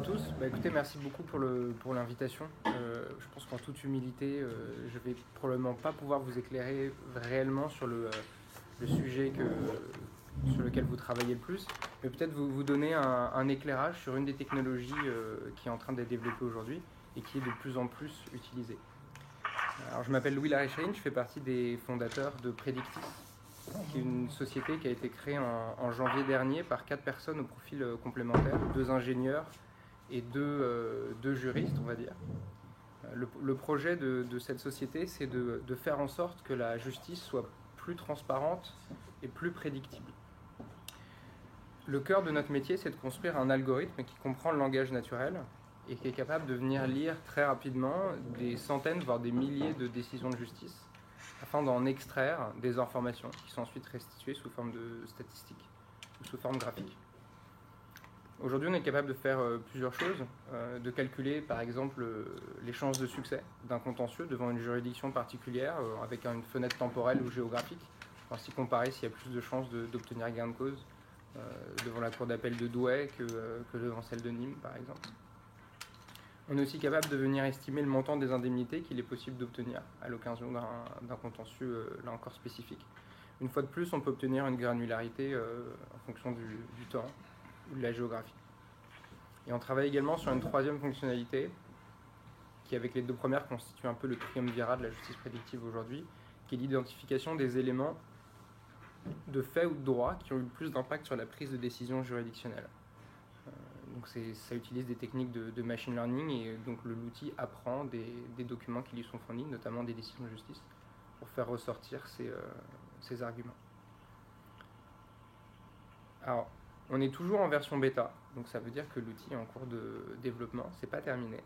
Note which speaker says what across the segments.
Speaker 1: tous. Écoutez, merci beaucoup pour l'invitation. Je pense qu'en toute humilité, je vais probablement pas pouvoir vous éclairer réellement sur le sujet sur lequel vous travaillez le plus, mais peut-être vous donner un éclairage sur une des technologies qui est en train d'être développée aujourd'hui et qui est de plus en plus utilisée. Alors, je m'appelle Louis Laréchérine, je fais partie des fondateurs de Predictis, qui est une société qui a été créée en janvier dernier par 4 personnes au profil complémentaire, 2 ingénieurs et 2 juristes, on va dire. Le projet de cette société, c'est de faire en sorte que la justice soit plus transparente et plus prédictible. Le cœur de notre métier, c'est de construire un algorithme qui comprend le langage naturel et qui est capable de venir lire très rapidement des centaines, voire des milliers de décisions de justice afin d'en extraire des informations qui sont ensuite restituées sous forme de statistiques ou sous forme graphique. Aujourd'hui, on est capable de faire plusieurs choses, de calculer par exemple les chances de succès d'un contentieux devant une juridiction particulière avec une fenêtre temporelle ou géographique, pour ainsi comparer s'il y a plus de chances d'obtenir gain de cause devant la cour d'appel de Douai que devant celle de Nîmes par exemple. On est aussi capable de venir estimer le montant des indemnités qu'il est possible d'obtenir à l'occasion d'un contentieux là encore spécifique. Une fois de plus, on peut obtenir une granularité en fonction du temps ou de la géographie. Et on travaille également sur une troisième fonctionnalité qui, avec les 2 premières, constitue un peu le triumvirat de la justice prédictive aujourd'hui, qui est l'identification des éléments de fait ou de droit qui ont eu le plus d'impact sur la prise de décision juridictionnelle. Donc ça utilise des techniques de machine learning et donc l'outil apprend des documents qui lui sont fournis, notamment des décisions de justice, pour faire ressortir ces arguments. Alors, on est toujours en version bêta, donc ça veut dire que l'outil est en cours de développement, c'est pas terminé.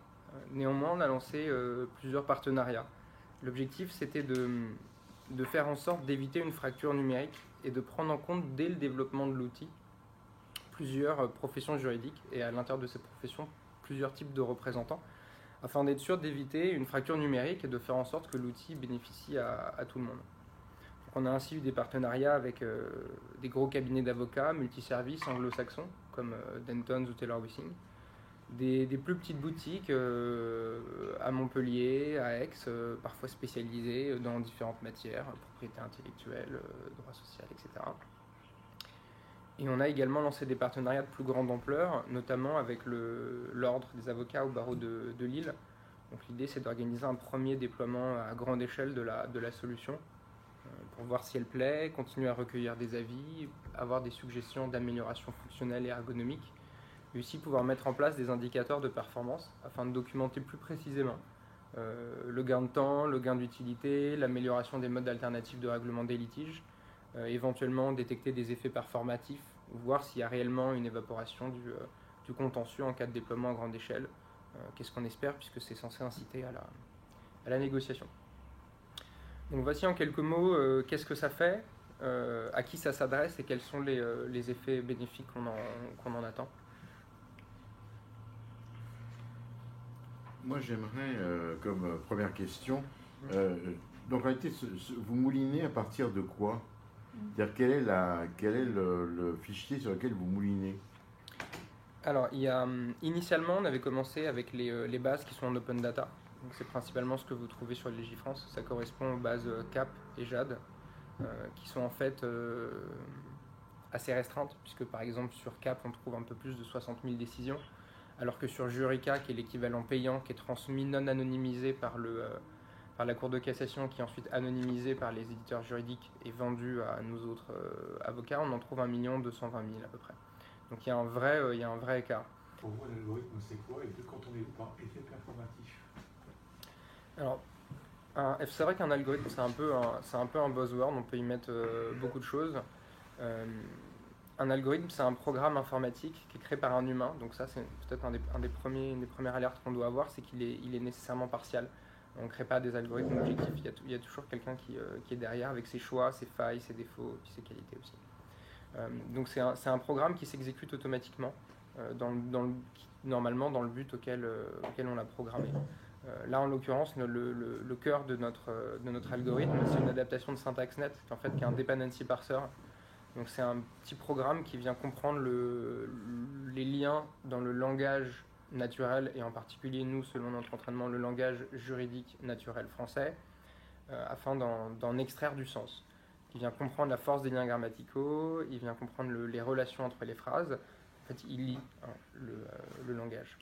Speaker 1: Néanmoins, on a lancé plusieurs partenariats. L'objectif, c'était de faire en sorte d'éviter une fracture numérique et de prendre en compte dès le développement de l'outil plusieurs professions juridiques et à l'intérieur de ces professions plusieurs types de représentants afin d'être sûr d'éviter une fracture numérique et de faire en sorte que l'outil bénéficie à tout le monde. Donc on a ainsi eu des partenariats avec des gros cabinets d'avocats multiservices anglo-saxons comme Dentons ou Taylor Wissing, des plus petites boutiques à Montpellier, à Aix, parfois spécialisées dans différentes matières, propriété intellectuelle, droit social, etc. Et on a également lancé des partenariats de plus grande ampleur, notamment avec l'Ordre des avocats au barreau de Lille. Donc l'idée, c'est d'organiser un premier déploiement à grande échelle de la solution pour voir si elle plaît, continuer à recueillir des avis, avoir des suggestions d'amélioration fonctionnelle et ergonomique, et aussi pouvoir mettre en place des indicateurs de performance afin de documenter plus précisément le gain de temps, le gain d'utilité, l'amélioration des modes alternatifs de règlement des litiges, éventuellement détecter des effets performatifs, voir s'il y a réellement une évaporation du contentieux en cas de déploiement à grande échelle. Qu'est-ce qu'on espère, puisque c'est censé inciter à la négociation. Donc voici en quelques mots qu'est-ce que ça fait, à qui ça s'adresse et quels sont les effets bénéfiques qu'on en attend.
Speaker 2: Moi j'aimerais, comme première question, donc en réalité, vous moulinez à partir de quoi? C'est-à-dire quel est le fichier sur lequel vous moulinez?
Speaker 1: Alors, initialement, on avait commencé avec les bases qui sont en open data. Donc, c'est principalement ce que vous trouvez sur Légifrance. Ça correspond aux bases CAP et JAD, qui sont en fait assez restreintes, puisque par exemple sur CAP, on trouve un peu plus de 60 000 décisions, alors que sur Jurica, qui est l'équivalent payant, qui est transmis non anonymisé par la Cour de cassation, qui est ensuite anonymisé par les éditeurs juridiques et vendu à nos autres avocats, on en trouve 1 220 000 à peu près. Donc il y a un vrai écart.
Speaker 3: Pour vous, l'algorithme, c'est quoi et quand on est par effet performatif?
Speaker 1: Alors, c'est vrai qu'un algorithme, c'est un peu un buzzword, on peut y mettre beaucoup de choses. Un algorithme, c'est un programme informatique qui est créé par un humain, donc ça c'est peut-être une des premières alertes qu'on doit avoir, c'est qu'il est nécessairement partial. On ne crée pas des algorithmes objectifs, il y a toujours quelqu'un qui est derrière avec ses choix, ses failles, ses défauts, puis ses qualités aussi. Donc c'est un programme qui s'exécute automatiquement, normalement dans le but auquel on l'a programmé. Là en l'occurrence, le cœur de notre algorithme, c'est une adaptation de SyntaxNet, qui est un dependency parser. Donc c'est un petit programme qui vient comprendre les liens dans le langage naturel, et en particulier nous, selon notre entraînement, le langage juridique naturel français, afin d'en extraire du sens. Il vient comprendre la force des liens grammaticaux, il vient comprendre les relations entre les phrases. En fait, il lit le langage.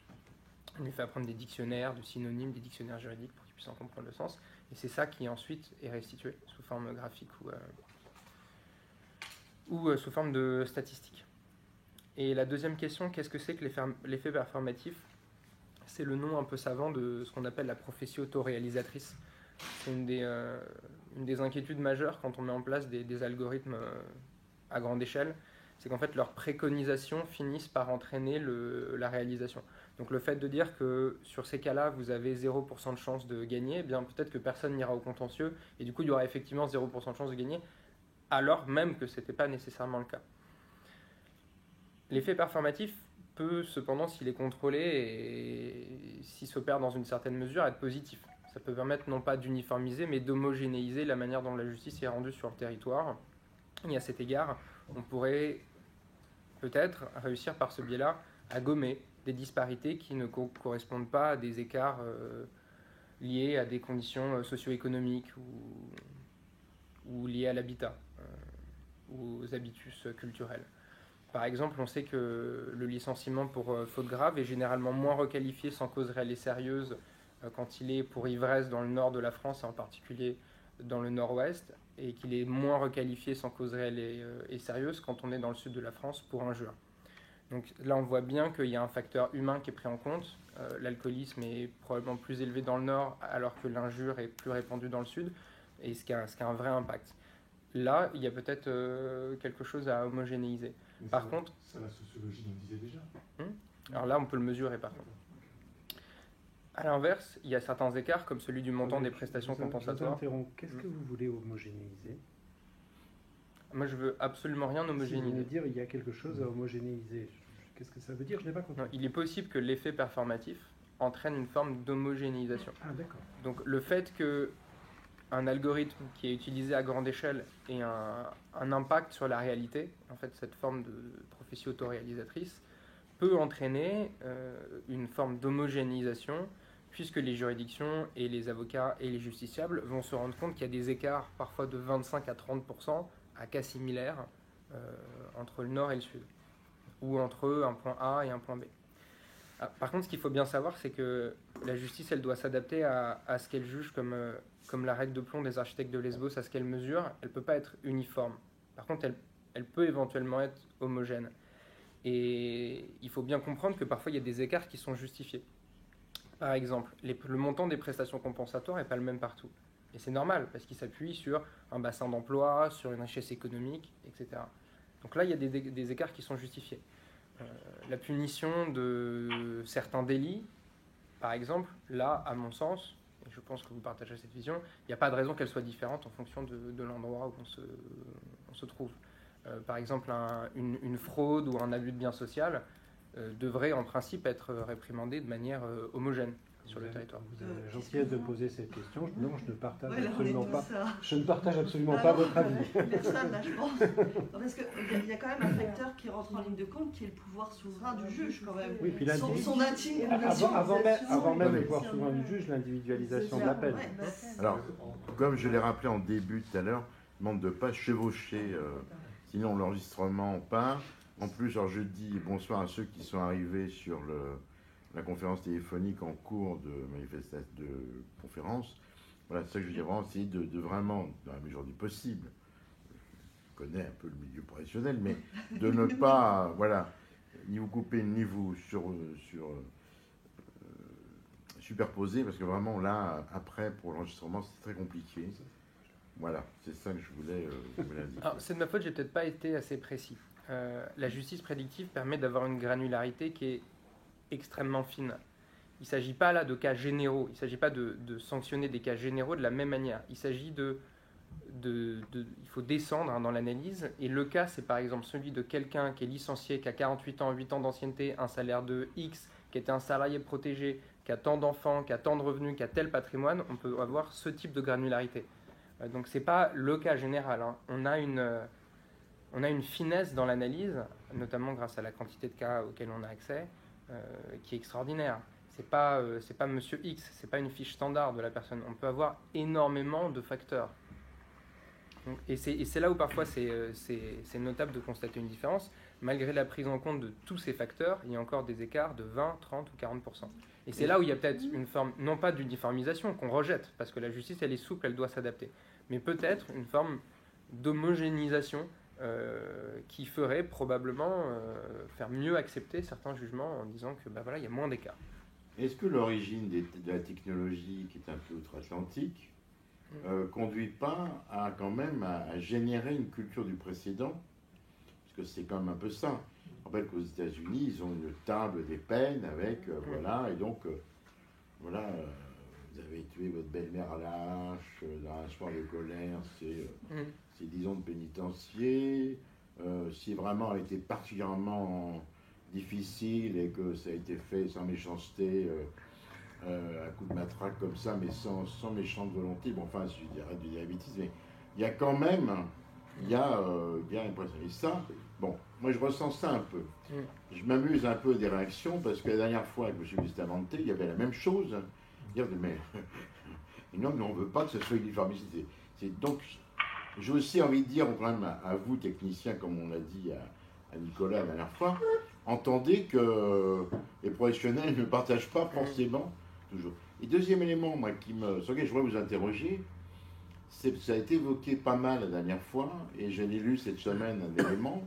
Speaker 1: On lui fait apprendre des dictionnaires, de synonymes, des dictionnaires juridiques pour qu'il puisse en comprendre le sens. Et c'est ça qui ensuite est restitué sous forme graphique ou sous forme de statistiques. Et la deuxième question, qu'est-ce que c'est que l'effet performatif? C'est le nom un peu savant de ce qu'on appelle la prophétie autoréalisatrice. C'est une des inquiétudes majeures quand on met en place des algorithmes à grande échelle. C'est qu'en fait, leurs préconisations finissent par entraîner la réalisation. Donc le fait de dire que sur ces cas-là, vous avez 0% de chance de gagner, eh bien peut-être que personne n'ira au contentieux, et du coup, il y aura effectivement 0% de chance de gagner, alors même que ce n'était pas nécessairement le cas. L'effet performatif peut cependant, s'il est contrôlé et s'il s'opère dans une certaine mesure, être positif. Ça peut permettre non pas d'uniformiser, mais d'homogénéiser la manière dont la justice est rendue sur le territoire. Et à cet égard, on pourrait peut-être réussir par ce biais-là à gommer des disparités qui ne correspondent pas à des écarts liés à des conditions socio-économiques ou liés à l'habitat ou aux habitus culturels. Par exemple, on sait que le licenciement pour faute grave est généralement moins requalifié sans cause réelle et sérieuse quand il est pour ivresse dans le nord de la France, et en particulier dans le nord-ouest, et qu'il est moins requalifié sans cause réelle et sérieuse quand on est dans le sud de la France pour injure. Donc là, on voit bien qu'il y a un facteur humain qui est pris en compte. L'alcoolisme est probablement plus élevé dans le nord, alors que l'injure est plus répandue dans le sud, et ce qui a un vrai impact. Là, il y a peut-être quelque chose à homogénéiser.
Speaker 3: Mais
Speaker 1: Par contre...
Speaker 3: Ça, la sociologie nous disait déjà.
Speaker 1: Alors là, on peut le mesurer par contre. A l'inverse, il y a certains écarts, comme celui du montant des prestations compensatoires.
Speaker 4: Qu'est-ce que vous voulez homogénéiser?
Speaker 1: Moi, je veux absolument rien
Speaker 4: Si vous
Speaker 1: homogénéiser.
Speaker 4: voulez dire il y a quelque chose à homogénéiser, qu'est-ce que ça veut dire? Je n'ai pas compris.
Speaker 1: Non, il est possible que l'effet performatif entraîne une forme d'homogénéisation.
Speaker 4: Ah d'accord.
Speaker 1: Donc le fait qu'un algorithme qui est utilisé à grande échelle ait un impact sur la réalité, en fait cette forme de prophétie autoréalisatrice, peut entraîner une forme d'homogénéisation, puisque les juridictions et les avocats et les justiciables vont se rendre compte qu'il y a des écarts parfois de 25 à 30% à cas similaires entre le nord et le sud, ou entre un point A et un point B. Par contre, ce qu'il faut bien savoir, c'est que la justice, elle doit s'adapter à ce qu'elle juge comme la règle de plomb des architectes de Lesbos, à ce qu'elle mesure. Elle ne peut pas être uniforme. Par contre, elle peut éventuellement être homogène. Et il faut bien comprendre que parfois, il y a des écarts qui sont justifiés. Par exemple, le montant des prestations compensatoires n'est pas le même partout. Et c'est normal, parce qu'il s'appuie sur un bassin d'emploi, sur une richesse économique, etc. Donc là, il y a des écarts qui sont justifiés. La punition de certains délits, par exemple, là, à mon sens, et je pense que vous partagez cette vision, il n'y a pas de raison qu'elle soit différente en fonction de l'endroit où on se trouve. Par exemple, une fraude ou un abus de bien social devrait en principe être réprimandé de manière homogène sur le territoire.
Speaker 4: Vous avez la gentillesse de poser cette question. Non, je ne partage
Speaker 5: Ouais, là,
Speaker 4: absolument
Speaker 5: on est
Speaker 4: pas.
Speaker 5: tous,
Speaker 4: Je ne partage absolument
Speaker 5: Ah
Speaker 4: pas
Speaker 5: non,
Speaker 4: votre avis.
Speaker 5: Personne, là, je pense. Non, parce qu'il y a quand même un facteur qui rentre en ligne de compte, qui est le pouvoir souverain du juge, quand même.
Speaker 4: Oui, puis
Speaker 5: Son intime conviction.
Speaker 4: avant même le pouvoir souverain du juge, l'individualisation de la peine.
Speaker 2: Alors, comme je l'ai rappelé en début tout à l'heure, je demande de ne pas chevaucher, sinon l'enregistrement part. En plus, alors je dis bonsoir à ceux qui sont arrivés sur la conférence téléphonique en cours de manifestation de conférence. Voilà, c'est ça que je dis vraiment, essayer de vraiment, dans la mesure du possible, je connais un peu le milieu professionnel, mais de ne pas, voilà, ni vous couper, ni vous superposer, parce que vraiment là, après, pour l'enregistrement, c'est très compliqué. Voilà, c'est ça que je voulais indiquer.
Speaker 1: Alors, c'est de ma faute, j'ai peut-être pas été assez précis. La justice prédictive permet d'avoir une granularité qui est extrêmement fine. Il ne s'agit pas là de cas généraux, il ne s'agit pas de sanctionner des cas généraux de la même manière. Il s'agit il faut descendre dans l'analyse, et le cas, c'est par exemple celui de quelqu'un qui est licencié, qui a 48 ans, 8 ans d'ancienneté, un salaire de X, qui était un salarié protégé, qui a tant d'enfants, qui a tant de revenus, qui a tel patrimoine, on peut avoir ce type de granularité. Donc ce n'est pas le cas général, hein. On a une finesse dans l'analyse, notamment grâce à la quantité de cas auxquels on a accès, qui est extraordinaire. C'est pas Monsieur X, c'est pas une fiche standard de la personne. On peut avoir énormément de facteurs. Donc, et c'est là où parfois c'est notable de constater une différence. Malgré la prise en compte de tous ces facteurs, il y a encore des écarts de 20, 30 ou 40%. Et c'est là où il y a peut-être une forme, non pas d'uniformisation qu'on rejette, parce que la justice, elle est souple, elle doit s'adapter, mais peut-être une forme d'homogénéisation qui ferait probablement faire mieux accepter certains jugements en disant que voilà, il y a moins d'écarts.
Speaker 2: Est-ce que l'origine de la technologie, qui est un peu outre-Atlantique, conduit pas quand même à générer une culture du précédent? Parce que c'est quand même un peu ça. Je rappelle qu'aux États-Unis, ils ont une table des peines avec, voilà, et donc, vous avez tué votre belle-mère à la hache, dans un soir de colère, c'est 10 ans de pénitencier. Si vraiment elle était particulièrement difficile et que ça a été fait sans méchanceté, à coup de matraque comme ça, mais sans méchante volonté, bon, enfin, je dirais du diabétisme, mais il y a quand même, il y a une pression. Et ça, bon, moi je ressens ça un peu. Je m'amuse un peu des réactions parce que la dernière fois avec M. Bustamante, il y avait la même chose. Dire, mais non, mais on ne veut pas que ce soit uniformisé. Donc, j'ai aussi envie de dire, quand même, à vous, techniciens, comme on l'a dit à Nicolas la dernière fois, entendez que les professionnels ne partagent pas forcément toujours. Et deuxième élément, moi, sur lequel je voudrais vous interroger, ça a été évoqué pas mal la dernière fois, et je l'ai lu cette semaine un élément.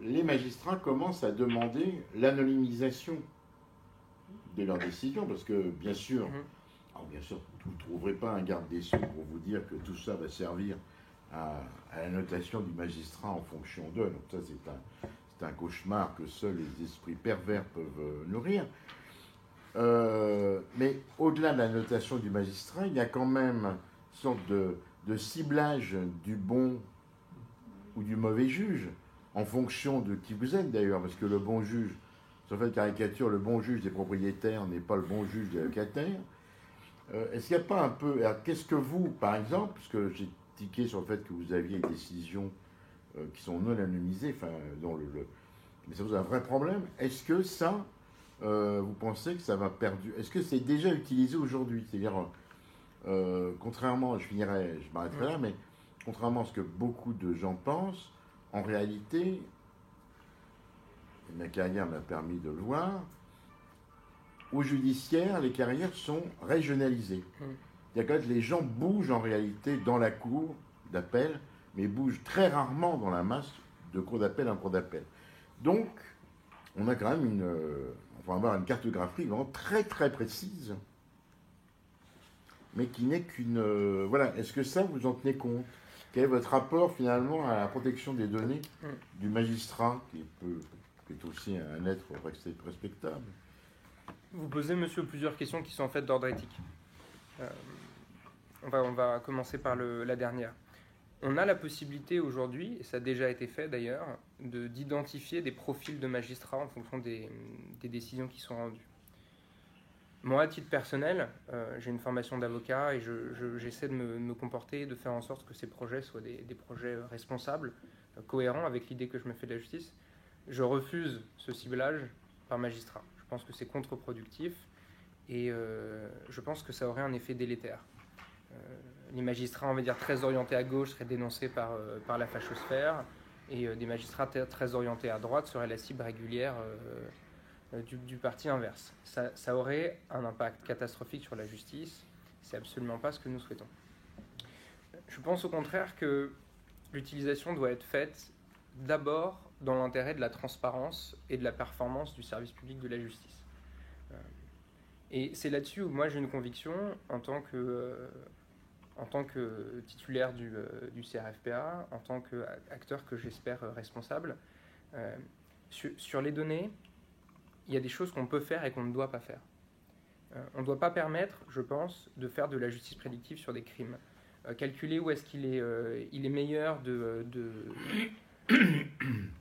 Speaker 2: Les magistrats commencent à demander l'anonymisation de leurs décisions, parce que bien sûr, vous ne trouverez pas un garde des Sceaux pour vous dire que tout ça va servir à la notation du magistrat en fonction d'eux. Donc ça, c'est un cauchemar que seuls les esprits pervers peuvent nourrir. Mais au-delà de la notation du magistrat, il y a quand même une sorte de ciblage du bon ou du mauvais juge, en fonction de qui vous êtes d'ailleurs, parce que le bon juge, sur cette caricature, le bon juge des propriétaires n'est pas le bon juge des locataires. Est-ce qu'il n'y a pas un peu... Alors, qu'est-ce que vous, par exemple, parce que j'ai tiqué sur le fait que vous aviez des décisions qui sont non anonymisées, enfin, mais ça vous a un vrai problème. Est-ce que ça, vous pensez que ça va perdu? Est-ce que c'est déjà utilisé aujourd'hui? C'est-à-dire, contrairement, je m'arrêterai là, mais contrairement à ce que beaucoup de gens pensent, en réalité, ma carrière m'a permis de le voir, au judiciaire, les carrières sont régionalisées. C'est-à-dire que les gens bougent en réalité dans la cour d'appel, mais bougent très rarement dans la masse de cour d'appel en cour d'appel. Donc, on a quand même on va avoir une cartographie vraiment très très précise, mais qui n'est qu'une... voilà, est-ce que ça, vous en tenez compte? Quel est votre rapport finalement à la protection des données du magistrat, qui est aussi un être respectable?
Speaker 1: Vous posez, monsieur, plusieurs questions qui sont en fait d'ordre éthique. On va commencer par la dernière. On a la possibilité aujourd'hui, et ça a déjà été fait d'ailleurs, d'identifier des profils de magistrats en fonction des décisions qui sont rendues. Moi, à titre personnel, j'ai une formation d'avocat et j'essaie de me comporter, de faire en sorte que ces projets soient des projets responsables, cohérents avec l'idée que je me fais de la justice. Je refuse ce ciblage par magistrat. Je pense que c'est contre-productif et je pense que ça aurait un effet délétère. Les magistrats, on va dire, très orientés à gauche seraient dénoncés par la fachosphère et des magistrats très orientés à droite seraient la cible régulière du parti inverse. Ça aurait un impact catastrophique sur la justice. C'est absolument pas ce que nous souhaitons. Je pense au contraire que l'utilisation doit être faite d'abord dans l'intérêt de la transparence et de la performance du service public de la justice. Et c'est là-dessus où moi j'ai une conviction en tant que titulaire du CRFPA, en tant qu'acteur que j'espère responsable. Sur les données, il y a des choses qu'on peut faire et qu'on ne doit pas faire. On ne doit pas permettre, je pense, de faire de la justice prédictive sur des crimes. Calculer où est-ce qu'il est meilleur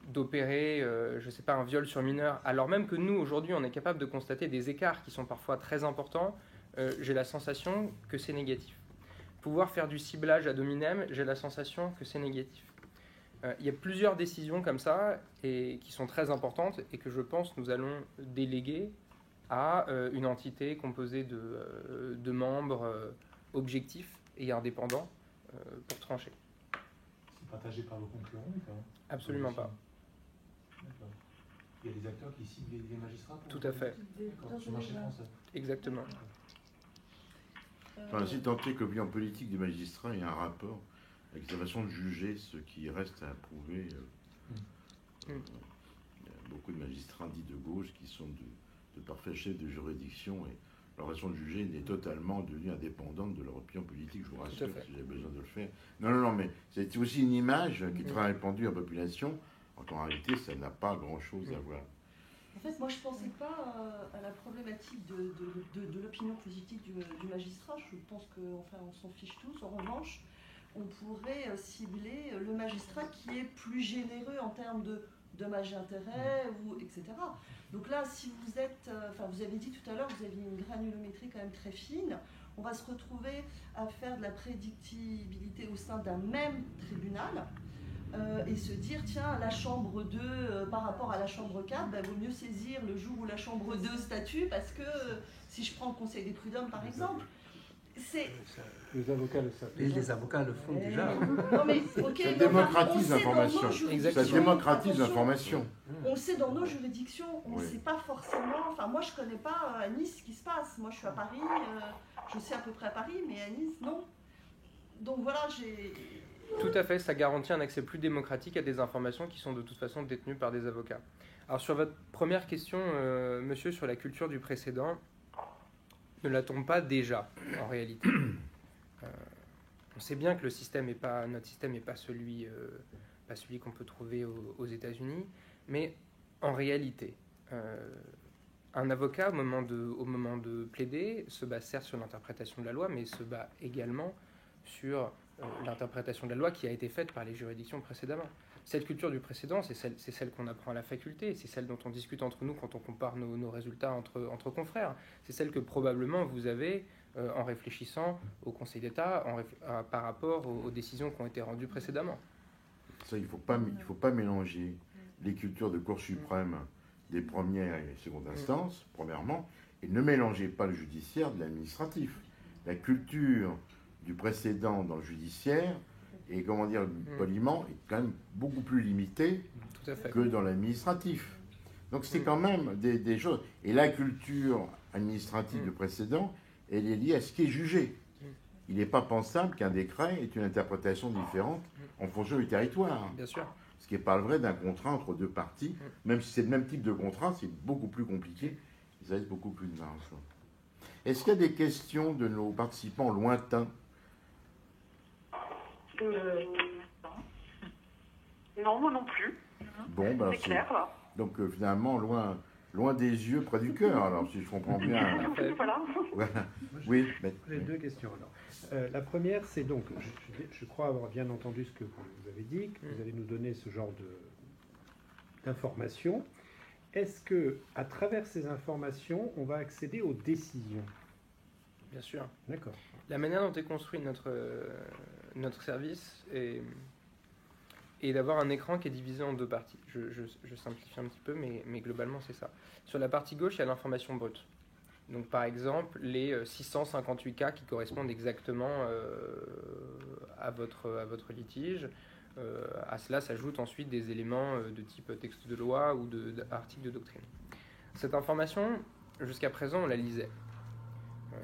Speaker 1: d'opérer, je ne sais pas, un viol sur mineur, alors même que nous, aujourd'hui, on est capable de constater des écarts qui sont parfois très importants, j'ai la sensation que c'est négatif. Pouvoir faire du ciblage ad hominem, j'ai la sensation que c'est négatif. Il y a plusieurs décisions comme ça et qui sont très importantes et que je pense nous allons déléguer à une entité composée de membres objectifs et indépendants pour trancher.
Speaker 3: C'est partagé par vos concurrents ou pas?
Speaker 1: Absolument pas.
Speaker 3: D'accord. Il y a des acteurs qui ciblent les magistrats pour...
Speaker 1: Tout à fait.
Speaker 3: D'accord, sur le marché français.
Speaker 1: Exactement.
Speaker 2: Enfin, si tant est que l'opinion politique des magistrats ait un rapport avec sa façon de juger ce qui reste à prouver. Il y a beaucoup de magistrats dits de gauche qui sont de parfaits chefs de juridiction et leur façon de juger est totalement devenue indépendante de leur opinion politique, je vous rassure, si j'ai besoin de le faire. Non, mais c'est aussi une image qui est très répandue en population, alors qu'en réalité, ça n'a pas grand-chose à voir.
Speaker 5: En fait, moi, je ne pensais pas à la problématique de l'opinion politique du magistrat. Je pense qu'on on s'en fiche tous. En revanche, on pourrait cibler le magistrat qui est plus généreux en termes de dommages et intérêts, etc. Donc là, si vous êtes... vous avez dit tout à l'heure, vous aviez une granulométrie quand même très fine. On va se retrouver à faire de la prédictibilité au sein d'un même tribunal. Et se dire, tiens, la chambre 2 par rapport à la chambre 4, vaut mieux saisir le jour où la chambre 2 statue, parce que si je prends le conseil des prud'hommes par exemple, c'est...
Speaker 4: Les avocats le savent.
Speaker 6: Et les avocats le font déjà.
Speaker 5: Non mais, ok,
Speaker 2: Ça démocratise l'information. Ça démocratise l'information.
Speaker 5: On sait dans nos juridictions, on ne
Speaker 2: Oui.
Speaker 5: sait pas forcément... Enfin, moi je ne connais pas à Nice ce qui se passe. Moi je suis à Paris, je sais à peu près à Paris, mais à Nice, non. Donc voilà, j'ai...
Speaker 1: Tout à fait, ça garantit un accès plus démocratique à des informations qui sont de toute façon détenues par des avocats. Alors sur votre première question, monsieur, sur la culture du précédent, ne l'a-t-on pas déjà, en réalité? On sait bien que notre système n'est pas celui qu'on peut trouver aux États-Unis, mais en réalité, un avocat, au moment de plaider, se base certes sur l'interprétation de la loi, mais se base également sur l'interprétation de la loi qui a été faite par les juridictions précédemment. Cette culture du précédent, c'est celle qu'on apprend à la faculté, c'est celle dont on discute entre nous quand on compare nos résultats entre confrères. C'est celle que probablement vous avez en réfléchissant au Conseil d'État par rapport aux décisions qui ont été rendues précédemment.
Speaker 2: Ça, il faut pas mélanger les cultures de Cour suprême des premières et secondes instances, premièrement, et ne mélangez pas le judiciaire de l'administratif. La culture du précédent dans le judiciaire et, poliment, est quand même beaucoup plus limitée
Speaker 1: Tout à fait.
Speaker 2: que dans l'administratif. Donc c'est quand même des choses. Et la culture administrative du précédent, elle est liée à ce qui est jugé. Il n'est pas pensable qu'un décret ait une interprétation différente en fonction du territoire.
Speaker 1: Bien sûr.
Speaker 2: Ce qui n'est pas le vrai d'un contrat entre deux parties. Même si c'est le même type de contrat, c'est beaucoup plus compliqué. Ça laisse beaucoup plus de marge. Est-ce qu'il y a des questions de nos participants lointains?
Speaker 7: Non, moi non plus.
Speaker 2: Bon, ben,
Speaker 7: C'est clair, là.
Speaker 2: Donc finalement, loin des yeux, près du cœur, alors si je comprends bien.
Speaker 7: Voilà.
Speaker 2: Voilà. Oui, mais,
Speaker 4: J'ai deux questions alors. La première, c'est donc, je crois avoir bien entendu ce que vous avez dit, que vous allez nous donner ce genre d'informations. Est-ce que, à travers ces informations, on va accéder aux décisions?
Speaker 1: Bien sûr.
Speaker 4: D'accord.
Speaker 1: La manière dont est construit notre service est d'avoir un écran qui est divisé en deux parties. Je simplifie un petit peu, mais globalement c'est ça. Sur la partie gauche, il y a l'information brute. Donc par exemple, les 658 cas qui correspondent exactement à votre litige. À cela s'ajoutent ensuite des éléments de type texte de loi ou d'article de doctrine. Cette information, jusqu'à présent, on la lisait.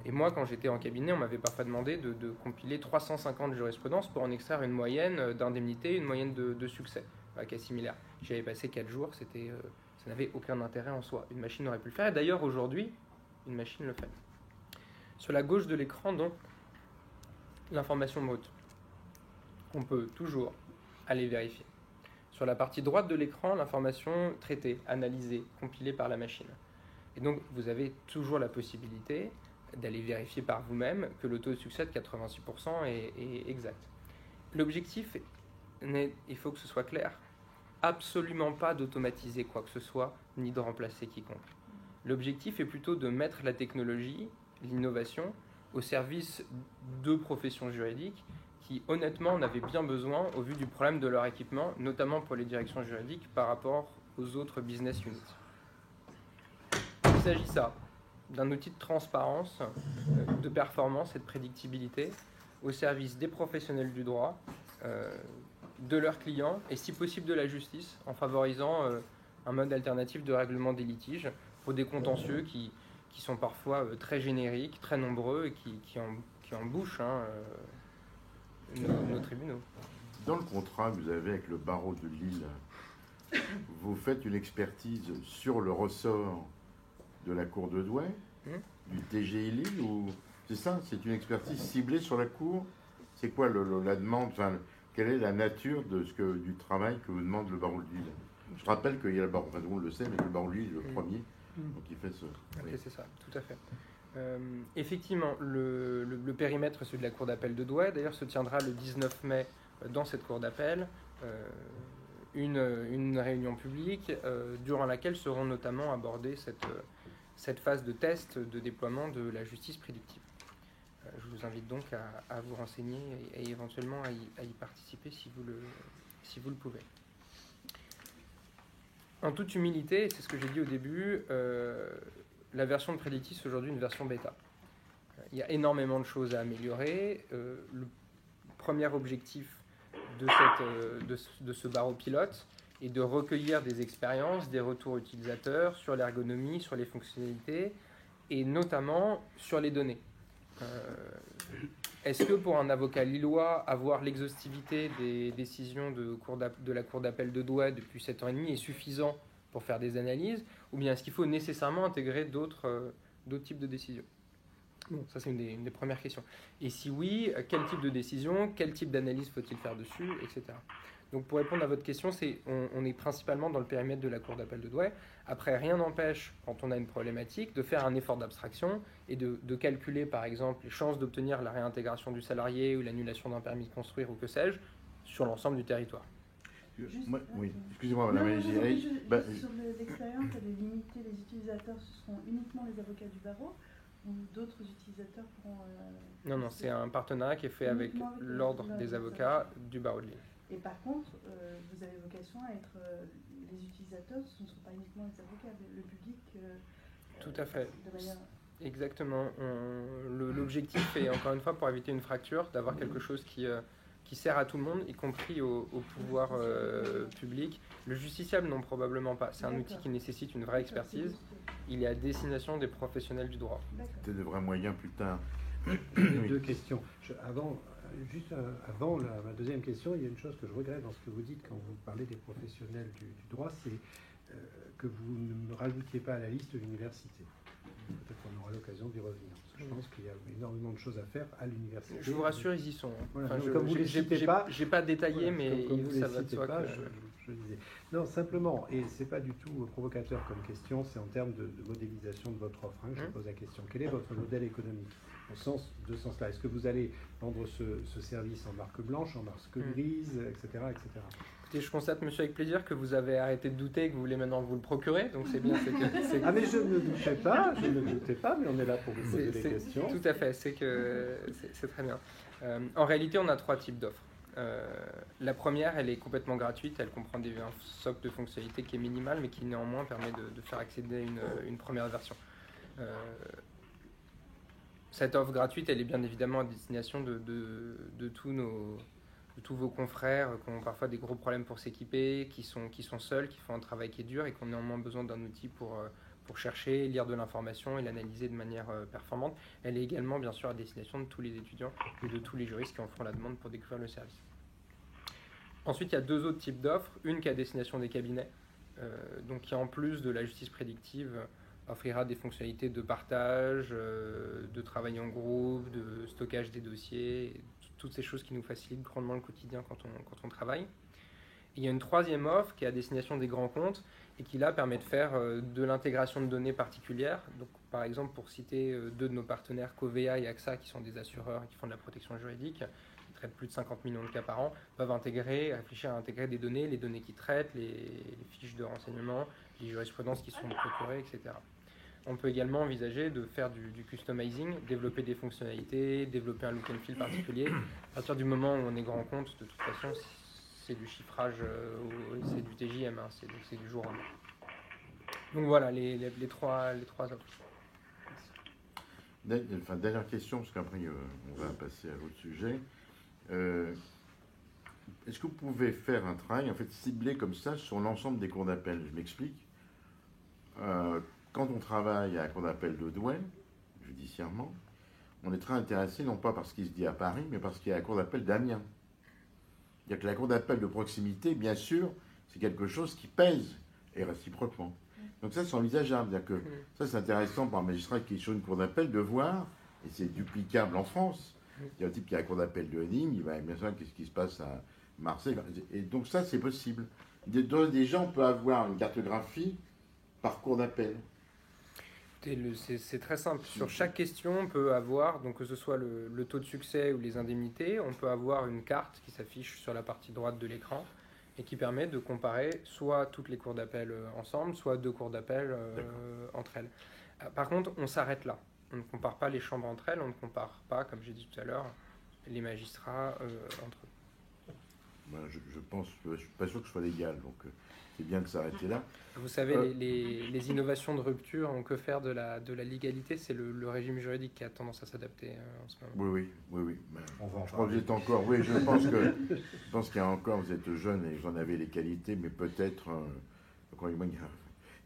Speaker 1: Et moi, quand j'étais en cabinet, on m'avait parfois demandé de compiler 350 jurisprudences pour en extraire une moyenne d'indemnité, une moyenne de succès, cas similaire. J'y avais passé 4 jours, ça n'avait aucun intérêt en soi. Une machine aurait pu le faire, et d'ailleurs aujourd'hui, une machine le fait. Sur la gauche de l'écran, donc, l'information brute. On peut toujours aller vérifier. Sur la partie droite de l'écran, l'information traitée, analysée, compilée par la machine. Et donc, vous avez toujours la possibilité d'aller vérifier par vous-même que le taux de succès de 86% est exact. L'objectif, il faut que ce soit clair, absolument pas d'automatiser quoi que ce soit, ni de remplacer quiconque. L'objectif est plutôt de mettre la technologie, l'innovation, au service de professions juridiques qui honnêtement en avaient bien besoin au vu du problème de leur équipement, notamment pour les directions juridiques par rapport aux autres business units. Il s'agit d'un outil de transparence, de performance et de prédictibilité au service des professionnels du droit, de leurs clients et si possible de la justice, en favorisant un mode alternatif de règlement des litiges pour des contentieux qui sont parfois très génériques, très nombreux et qui embouchent nos tribunaux.
Speaker 2: Dans le contrat que vous avez avec le barreau de Lille, vous faites une expertise sur le ressort de la cour de Douai, du TGI Lille, ou c'est ça? C'est une expertise ciblée sur la cour? C'est quoi la demande, enfin, quelle est la nature du travail que vous demande le barreau de Lille? Je rappelle qu'il y a le barreau, enfin, on le sait, mais le barreau de Lille est le premier, donc il fait ce...
Speaker 1: Ok, c'est ça, tout à fait. Effectivement, le périmètre, celui de la cour d'appel de Douai, d'ailleurs, se tiendra le 19 mai dans cette cour d'appel, une réunion publique durant laquelle seront notamment abordées cette phase de test de déploiement de la justice prédictive. Je vous invite donc à vous renseigner et éventuellement à y participer si vous le pouvez. En toute humilité, c'est ce que j'ai dit au début, la version de Predictis c'est aujourd'hui une version bêta. Il y a énormément de choses à améliorer. Le premier objectif de ce barreau pilote est de recueillir des expériences, des retours utilisateurs sur l'ergonomie, sur les fonctionnalités et notamment sur les données. Est-ce que pour un avocat lillois, avoir l'exhaustivité des décisions de la cour d'appel de Douai depuis 7 ans et demi est suffisant pour faire des analyses, ou bien est-ce qu'il faut nécessairement intégrer d'autres types de décisions? Bon, ça c'est une des premières questions. Et si oui, quel type de décision, quel type d'analyse faut-il faire dessus, etc. Donc pour répondre à votre question, on est principalement dans le périmètre de la cour d'appel de Douai. Après, rien n'empêche, quand on a une problématique, de faire un effort d'abstraction et de calculer, par exemple, les chances d'obtenir la réintégration du salarié ou l'annulation d'un permis de construire ou que sais-je, sur l'ensemble du territoire.
Speaker 2: Oui, excusez-moi, madame Alégier.
Speaker 6: Sur l'expérience, elle est limitée, les utilisateurs, ce seront uniquement les avocats du barreau ou d'autres utilisateurs pourront...
Speaker 1: Non, c'est un partenariat qui est fait avec l'ordre des avocats du barreau de Lille.
Speaker 6: Et par contre, vous avez vocation à être les utilisateurs, ce ne sont pas uniquement les avocats, le public.
Speaker 1: Tout à fait.
Speaker 6: De manière...
Speaker 1: Exactement. L'objectif est, encore une fois, pour éviter une fracture, d'avoir quelque chose qui sert à tout le monde, y compris au pouvoir public. Le justiciable, non, probablement pas. C'est un outil qui nécessite une vraie expertise. Il est à destination des professionnels du droit.
Speaker 2: C'était de vrais moyens plus tard.
Speaker 4: Deux questions. Avant ma deuxième question, il y a une chose que je regrette dans ce que vous dites quand vous parlez des professionnels du droit, c'est que vous ne rajoutiez pas à la liste l'université. Peut-être qu'on aura l'occasion d'y revenir. Parce que je pense qu'il y a énormément de choses à faire à l'université.
Speaker 1: Je vous rassure, ils y sont.
Speaker 4: Voilà,
Speaker 1: enfin,
Speaker 4: comme vous les citez pas,
Speaker 1: j'ai pas détaillé,
Speaker 4: voilà,
Speaker 1: mais
Speaker 4: comme vous
Speaker 1: ça
Speaker 4: les
Speaker 1: va de
Speaker 4: citez
Speaker 1: soi
Speaker 4: pas,
Speaker 1: que...
Speaker 4: je disais. Non, simplement, et c'est pas du tout provocateur comme question, c'est en termes de modélisation de votre offre que je pose la question. Quel est votre modèle économique de ce sens-là? Est-ce que vous allez vendre ce service en marque blanche, en marque grise, etc., etc.
Speaker 1: Écoutez, je constate, monsieur, avec plaisir que vous avez arrêté de douter et que vous voulez maintenant vous le procurer, donc c'est bien.
Speaker 4: Ah mais je ne doutais pas, mais on est là pour vous poser des questions.
Speaker 1: Tout à fait, c'est très bien. En réalité, on a 3 types d'offres. La première, elle est complètement gratuite, elle comprend un socle de fonctionnalités qui est minimal, mais qui néanmoins permet de faire accéder à une première version. Cette offre gratuite, elle est bien évidemment à destination de tous vos confrères qui ont parfois des gros problèmes pour s'équiper, qui sont seuls, qui font un travail qui est dur et qui ont néanmoins besoin d'un outil pour chercher, lire de l'information et l'analyser de manière performante. Elle est également bien sûr à destination de tous les étudiants et de tous les juristes qui en feront la demande pour découvrir le service. Ensuite, il y a 2 autres types d'offres. Une qui est à destination des cabinets, donc qui en plus de la justice prédictive offrira des fonctionnalités de partage, de travail en groupe, de stockage des dossiers, toutes ces choses qui nous facilitent grandement le quotidien quand on travaille. Et il y a une 3e offre qui est à destination des grands comptes et qui là permet de faire de l'intégration de données particulières. Donc, par exemple, pour citer 2 de nos partenaires, Covea et AXA, qui sont des assureurs qui font de la protection juridique, qui traitent plus de 50 millions de cas par an, peuvent réfléchir à intégrer des données, les données qu'ils traitent, les fiches de renseignement, les jurisprudences qui sont procurées, etc. On peut également envisager de faire du customizing, développer des fonctionnalités, développer un look and feel particulier. À partir du moment où on est grand compte, de toute façon, c'est du chiffrage, c'est du TJM, hein, c'est du jour 1. Donc voilà les trois offres.
Speaker 2: Enfin, dernière question, parce qu'après on va passer à l'autre sujet. Est-ce que vous pouvez faire un travail en fait ciblé comme ça sur l'ensemble des cours d'appel? Je m'explique. Quand on travaille à la cour d'appel de Douai, judiciairement, on est très intéressé non pas parce qu'il se dit à Paris, mais parce qu'il y a la cour d'appel d'Amiens. C'est-à-dire que la cour d'appel de proximité, bien sûr, c'est quelque chose qui pèse, et réciproquement. Donc ça, c'est envisageable. C'est-à-dire que ça, c'est intéressant pour un magistrat qui est sur une cour d'appel de voir, et c'est duplicable en France. Il y a un type qui a la cour d'appel de Nîmes, il va bien sûr qu'est-ce qui se passe à Marseille. Et donc ça, c'est possible. Déjà, on peut avoir une cartographie par cour d'appel.
Speaker 1: C'est très simple. Sur chaque question, on peut avoir, donc que ce soit le taux de succès ou les indemnités, on peut avoir une carte qui s'affiche sur la partie droite de l'écran et qui permet de comparer soit toutes les cours d'appel ensemble, soit 2 cours d'appel entre elles. Par contre, on s'arrête là. On ne compare pas les chambres entre elles, on ne compare pas, comme j'ai dit tout à l'heure, les magistrats entre eux.
Speaker 2: Voilà, je ne suis pas sûr que ce soit légal, donc c'est bien de s'arrêter là.
Speaker 1: Vous savez, les innovations de rupture, on que faire de la légalité, c'est le régime juridique qui a tendance à s'adapter en ce moment.
Speaker 2: Oui.
Speaker 3: On va en
Speaker 2: Je crois que vous êtes encore. Oui, je pense qu'il y a encore. Vous êtes jeune et vous en avez les qualités, mais peut-être. Il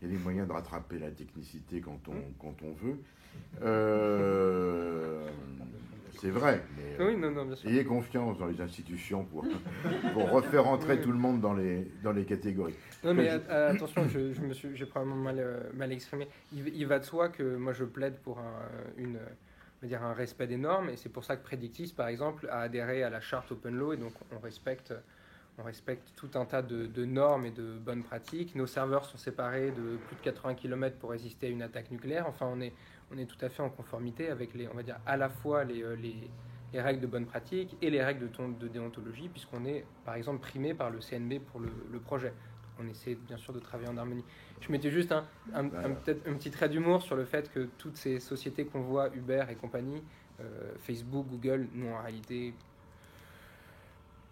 Speaker 2: y a des moyens de rattraper la technicité quand on veut. C'est vrai, mais
Speaker 1: oui, non, bien sûr.
Speaker 2: ayez confiance dans les institutions pour refaire entrer tout le monde dans les catégories.
Speaker 1: Non, mais attention, j'ai probablement mal exprimé. Il va de soi que moi je plaide pour un respect des normes, et c'est pour ça que Predictis, par exemple, a adhéré à la charte Open Law, et donc on respecte tout un tas de normes et de bonnes pratiques. Nos serveurs sont séparés de plus de 80 km pour résister à une attaque nucléaire. Enfin, on est tout à fait en conformité avec à la fois les règles de bonne pratique et les règles de déontologie, puisqu'on est, par exemple, primé par le CNB pour le projet. On essaie bien sûr de travailler en harmonie. Je mettais juste peut-être un petit trait d'humour sur le fait que toutes ces sociétés qu'on voit, Uber et compagnie, Facebook, Google, n'ont en réalité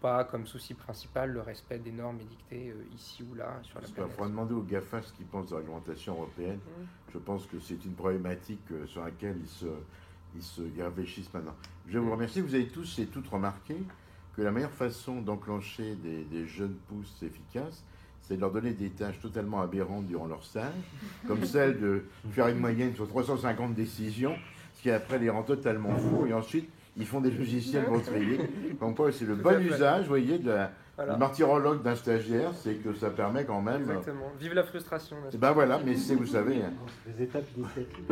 Speaker 1: pas comme souci principal le respect des normes édictées ici ou là sur la planète.
Speaker 2: Il faudra demander aux GAFA ce qu'ils pensent de la réglementation européenne. Je pense que c'est une problématique sur laquelle ils réfléchissent maintenant. Je vais vous remercier. Vous avez tous et toutes remarqué que la meilleure façon d'enclencher des jeunes pousses efficaces, c'est de leur donner des tâches totalement aberrantes durant leur stage, comme celle de faire une moyenne sur 350 décisions, ce qui après les rend totalement fous, et ensuite ils font des logiciels pour trier. Donc c'est le bon usage, vous voyez, du martyrologue d'un stagiaire, c'est que ça permet quand même...
Speaker 1: Exactement. Vive la frustration.
Speaker 2: Ben voilà, mais c'est, vous savez...
Speaker 4: Les étapes initiatives.